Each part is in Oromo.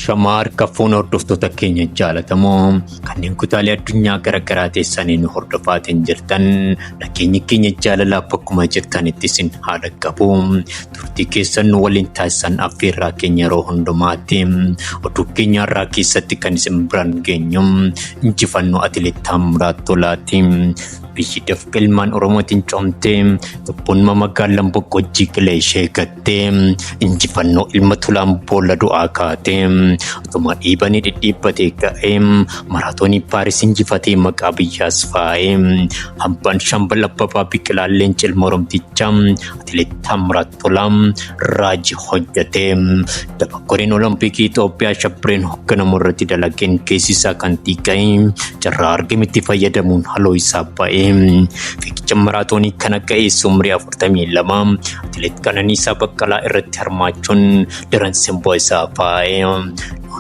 Shamaar kafuun hordoftoota keenya jaalatamoo kanneen kutaalee addunyaa garaagaraa teessanii nu hordofaatiin jirtan nageenyi keenya jaalalaa bakkuma jirtanitti isin haala qabu turtii keessan nu waliin taasisan affeerraa keenya yeroo hundumaatti oduu keenya irraa keessatti kan isin biraan geenyu injifannoo atileet Taammiraat Tolaati. Bishidaf ilmaan Oromootiin coomtee tokkummaa magaalaan boqqojjii qilee ishee gattee injifannoo ilma Tolaan boolla du'aa kaatee utuma dhiibanii dhidhiibbatee ka'ee Maraatoonii Paariis injifatee maqaa biyyaas faayee hambaan shambala Abbabaa Biqilaalleen ilma Oromtichaa Atileet Taammiraat Tolaan raajii hojjetee Oduu Olompikii Itoophiyaa shabbireen hogganamu irratti dalageen keessisaa kan xiqqee carraa argametti fayyadamuun haloo isaa ba'ee. Fiigicha maraatoonii kana ga'eessu umrii 42 atileet Qananiisaa Baqqalaa irratti hirmaachuun daran simboo isaa faayee.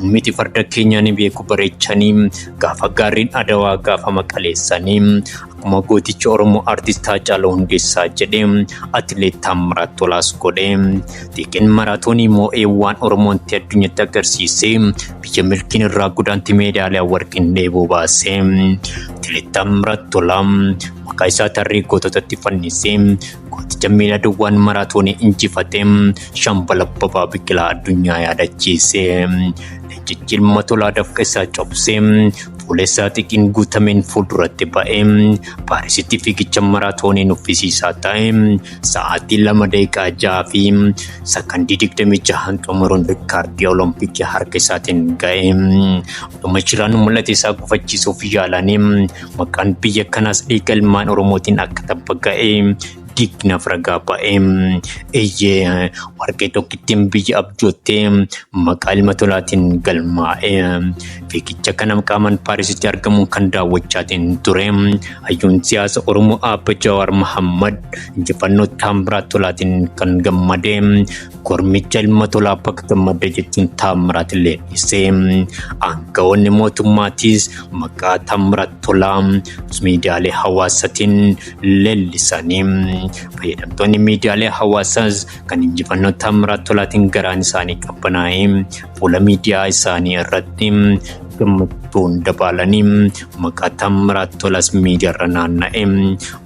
Miti farda keenyaan beeku bareechanii gaafa gaariin adawaa gaafa maqaleessanii akkuma gooticha Oromoo artist Haacaaluu Hundeessaa jedhee atileet Taammiraat Tolaas godhee xiqqeen maraatoonii moo'ee waan Oromoonti addunyatti agarsiisee biyya milkiin irraa gudaanti meedaaliyaa warqiin dheebuu baasee atileet Taammiraat Tolaa maqaa isaa tarree goototatti fannisee gooticha miila duwwaan maraatoonii injifatee shambala Abbabaa Biqilaa addunyaa yaadachiisee. Ilma Tolaa dafqa isaa cobsee fuula isaa xiqqin guutameen fuulduratti ba'ee Paarisitti fiigicha maraatoonii nuffisiisaa ta'e sa'aatii 2 daqiiqaa 6 fi sakandii 26 xumuruun riikaardii Olompikii harka isaatiin ga'e. Oduma jiraan mul'ata isaa gufachiisuuf yaalanii maqaan biyya kanaas dhiiga ilmaan Oromootiin akka tabba ga'e. Digna fragaa ba'ee warqee tokkittiin biyya abjoottee maqaa ilma Tolaatiin galmaa'ee fiigicha kana qaamaan Paarisitti argamuun kan daawwachaatiin ture hayyuun siyaasa Oromoo Aabba Jawaar Mohammad injifannoo Taammiraat Tolaatiin kan gammadee gormicha ilma Tolaa bakka gammadee jechuun Taammiraat leellisee aangawoonni mootummaatiis maqaa Taammiraat Tolaa miidiyaalee hawaasaatiin leellisanii. Fayyadamtoonni miidiyaalee hawaasaas kan injifannoo Taammiraat Tolaatiin garaan isaanii qabbanaa'ee fuula miidiyaa isaanii irratti gammachuun dabalanii maqaa Taammiraat Tolaas miidiyaarra naanna'ee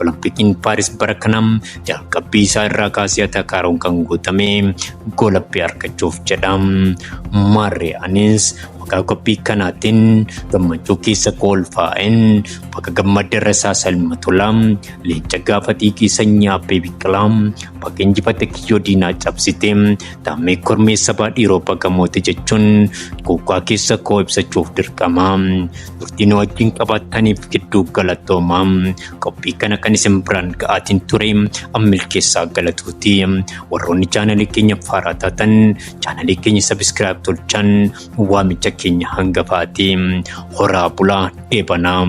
Olimpikiin Paariis bara kana jalqabbii isaa irraa kaasee Atakaroon kan guutame goolabbee argachuuf jedha. Maariyaanis qophii kanaatiin gammachuu keessa kolfaa'een bakka gammaddarra isaa Ilma Tolaa leenca gaafa xiiqii sanyii Abbee Biqilaa bakka injifate kiyyoo diinaa cabsite taammee kormeessa baadhiiroo bagamooti jechuun kuukaa keessa koo ibsachuuf dirqama. Turtiin wajjin qabaataniif gidduu galatoomaa qophii kana kan isin biraan ga'aatiin ture ammilkeessaa galatuuti. Warroonni chaanalii keenya faaraa taatan chaanalii keenya sabiskiraayib tolchan waamicha keenya hangafaati horaa bulaa dheebanaa.